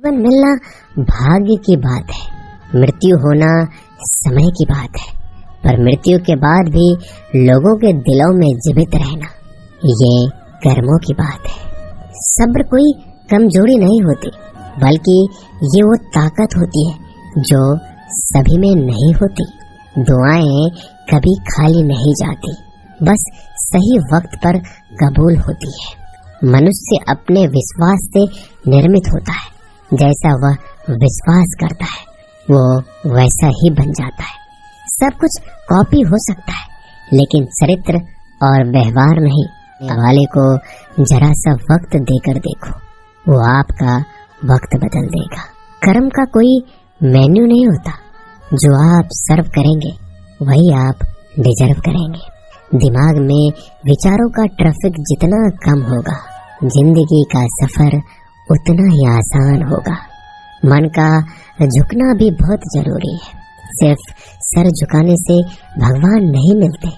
जीवन मिलना भाग्य की बात है, मृत्यु होना समय की बात है, पर मृत्यु के बाद भी लोगों के दिलों में जीवित रहना ये कर्मों की बात है। सब्र कोई कमजोरी नहीं होती, बल्कि ये वो ताकत होती है जो सभी में नहीं होती। दुआएं कभी खाली नहीं जाती, बस सही वक्त पर कबूल होती है। मनुष्य अपने विश्वास से निर्मित होता है, जैसा वह विश्वास करता है वो वैसा ही बन जाता है। सब कुछ कॉपी हो सकता है, लेकिन चरित्र और व्यवहार नहीं। वाले को जरा सा वक्त देकर देखो, वो आपका वक्त बदल देगा। कर्म का कोई मेन्यू नहीं होता, जो आप सर्व करेंगे वही आप डिजर्व करेंगे। दिमाग में विचारों का ट्रैफिक जितना कम होगा, जिंदगी का सफर उतना ही आसान होगा। मन का झुकना भी बहुत जरूरी है, सिर्फ सर झुकाने से भगवान नहीं मिलते।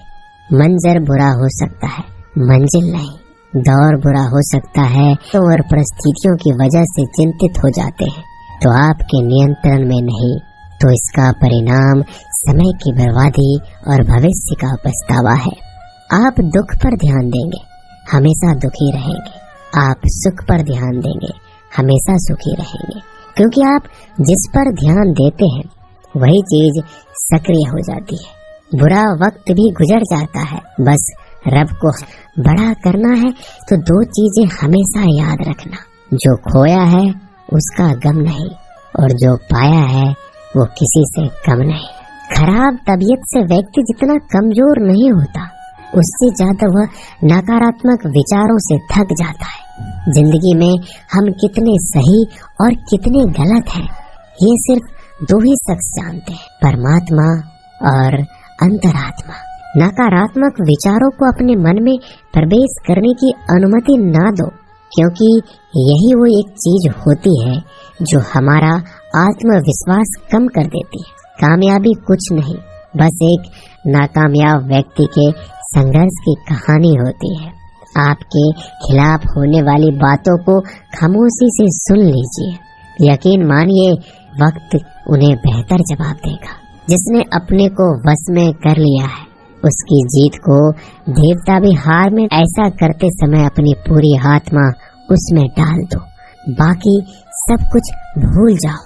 मंजर बुरा हो सकता है, मंजिल नहीं। दौर बुरा हो सकता है तो और परिस्थितियों की वजह से चिंतित हो जाते हैं तो आपके नियंत्रण में नहीं, तो इसका परिणाम समय की बर्बादी और भविष्य का पछतावा है। आप दुख पर ध्यान देंगे, हमेशा दुखी रहेंगे। आप सुख पर ध्यान देंगे, हमेशा सुखी रहेंगे। क्योंकि आप जिस पर ध्यान देते हैं वही चीज सक्रिय हो जाती है। बुरा वक्त भी गुजर जाता है, बस रब को बड़ा करना है तो दो चीजें हमेशा याद रखना, जो खोया है उसका गम नहीं, और जो पाया है वो किसी से कम नहीं। खराब तबीयत से व्यक्ति जितना कमजोर नहीं होता, उससे ज्यादा वह नकारात्मक विचारों से थक जाता है। जिंदगी में हम कितने सही और कितने गलत हैं, ये सिर्फ दो ही शख्स जानते हैं, परमात्मा और अंतरात्मा। नकारात्मक विचारों को अपने मन में प्रवेश करने की अनुमति ना दो, क्योंकि यही वो एक चीज होती है जो हमारा आत्मविश्वास कम कर देती है। कामयाबी कुछ नहीं, बस एक नाकामयाब व्यक्ति के संघर्ष की कहानी होती है। आपके खिलाफ होने वाली बातों को खामोशी से सुन लीजिए, यकीन मानिए वक्त उन्हें बेहतर जवाब देगा। जिसने अपने को वश में कर लिया है उसकी जीत को देवता भी हार में ऐसा करते समय अपनी पूरी आत्मा उसमें डाल दो, बाकी सब कुछ भूल जाओ।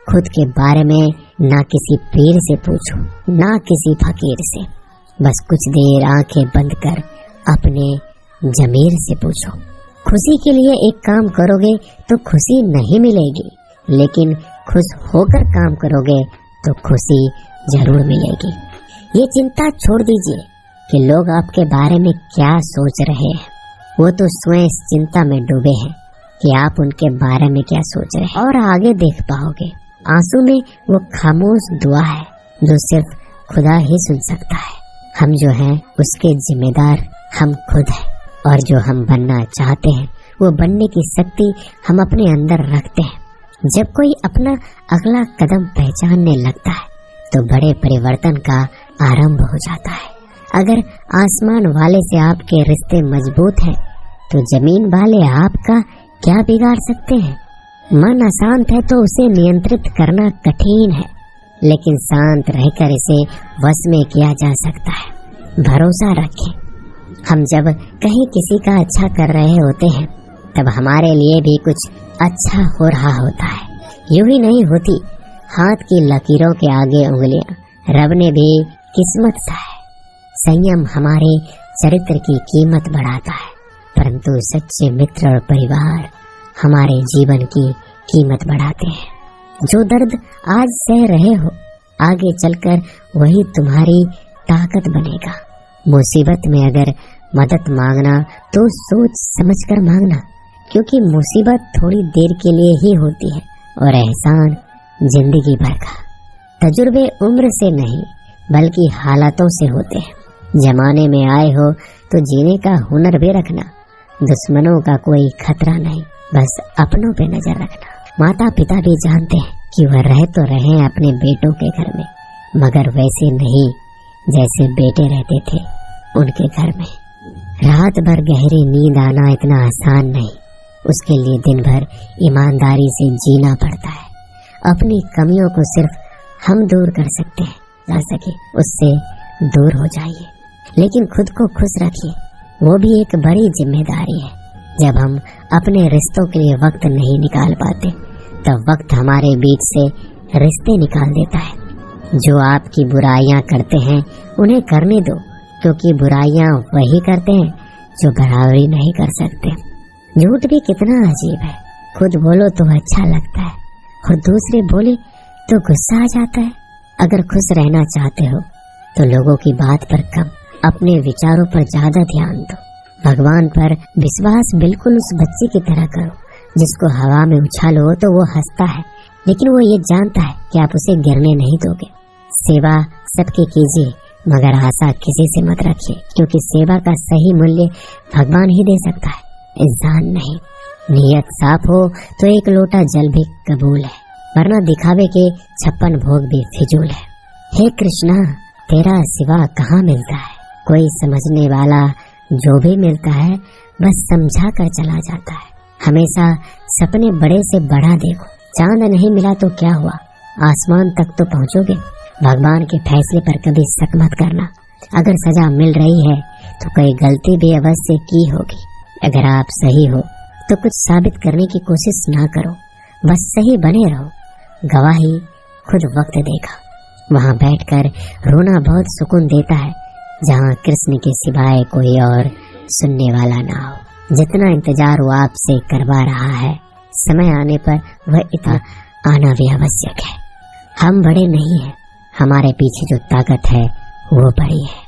खुद के बारे में ना किसी पीर से पूछो, ना किसी फकीर से, बस कुछ देर आंखें बंद कर अपने जमीर से पूछो। खुशी के लिए एक काम करोगे तो खुशी नहीं मिलेगी, लेकिन खुश होकर काम करोगे तो खुशी जरूर मिलेगी। ये चिंता छोड़ दीजिए कि लोग आपके बारे में क्या सोच रहे हैं, वो तो स्वयं इस चिंता में डूबे हैं कि आप उनके बारे में क्या सोच रहे हैं और आगे देख पाओगे। आंसू में वो खामोश दुआ है जो सिर्फ खुदा ही सुन सकता है। हम जो हैं उसके जिम्मेदार हम खुद हैं, और जो हम बनना चाहते हैं वो बनने की शक्ति हम अपने अंदर रखते हैं। जब कोई अपना अगला कदम पहचानने लगता है तो बड़े परिवर्तन का आरंभ हो जाता है। अगर आसमान वाले से आपके रिश्ते मजबूत हैं तो जमीन वाले आपका क्या बिगाड़ सकते हैं। मन अशांत है तो उसे नियंत्रित करना कठिन है, लेकिन शांत रहकर इसे वश में किया जा सकता है। भरोसा रखें, हम जब कहीं किसी का अच्छा कर रहे होते हैं तब हमारे लिए भी कुछ अच्छा हो रहा होता है। यूं ही नहीं होती हाथ की लकीरों के आगे उंगलियां, रब ने भी किस्मत सा है। संयम हमारे चरित्र की कीमत बढ़ाता है, परंतु सच्चे मित्र और परिवार हमारे जीवन की कीमत बढ़ाते हैं। जो दर्द आज सह रहे हो, आगे चलकर वही तुम्हारी ताकत बनेगा। मुसीबत में अगर मदद मांगना तो सोच समझकर मांगना, क्योंकि मुसीबत थोड़ी देर के लिए ही होती है और एहसान जिंदगी भर का। तजुर्बे उम्र से नहीं बल्कि हालातों से होते हैं। जमाने में आए हो तो जीने का हुनर भी रखना। दुश्मनों का कोई खतरा नहीं, बस अपनों पे नजर रखना। माता पिता भी जानते हैं कि वह रह तो रहे अपने बेटों के घर में, मगर वैसे नहीं जैसे बेटे रहते थे उनके घर में। रात भर गहरी नींद आना इतना आसान नहीं, उसके लिए दिन भर ईमानदारी से जीना पड़ता है। अपनी कमियों को सिर्फ हम दूर कर सकते हैं, जा सके उससे दूर हो जाइए, लेकिन खुद को खुश रखिए, वो भी एक बड़ी जिम्मेदारी है। जब हम अपने रिश्तों के लिए वक्त नहीं निकाल पाते, तब वक्त हमारे बीच से रिश्ते निकाल देता है। जो आपकी बुराइयां करते हैं उन्हें करने दो, क्योंकि बुराइयां वही करते हैं जो बराबरी नहीं कर सकते। झूठ भी कितना अजीब है, खुद बोलो तो अच्छा लगता है और दूसरे बोले तो गुस्सा आ जाता है। अगर खुश रहना चाहते हो तो लोगों की बात पर कम, अपने विचारों पर ज्यादा ध्यान दो। भगवान पर विश्वास बिल्कुल उस बच्चे की तरह करो जिसको हवा में उछालो तो वो हंसता है, लेकिन वो ये जानता है कि आप उसे गिरने नहीं दोगे। सेवा सबके कीजिए, मगर आशा किसी से मत रखिए, क्योंकि सेवा का सही मूल्य भगवान ही दे सकता है, इंसान नहीं। नियत साफ हो तो एक लोटा जल भी कबूल है, वरना दिखावे के 56 भोग भी फिजूल है। हे कृष्णा, तेरा सिवा कहाँ मिलता है, कोई समझने वाला जो भी मिलता है बस समझा कर चला जाता है। हमेशा सपने बड़े से बड़ा देखो, चांद नहीं मिला तो क्या हुआ, आसमान तक तो पहुँचोगे। भगवान के फैसले पर कभी शक मत करना। अगर सजा मिल रही है तो कोई गलती भी अवश्य की होगी। अगर आप सही हो तो कुछ साबित करने की कोशिश ना करो, बस सही बने रहो। गवाही खुद वक्त देगा। वहाँ बैठकर रोना बहुत सुकून देता है, जहाँ कृष्ण के सिवाय कोई और सुनने वाला ना हो। जितना इंतजार वो आपसे करवा रहा है, समय आने पर वह इतना आना भी आवश्यक है। हम बड़े नहीं हैं, हमारे पीछे जो ताकत है वो बड़ी है।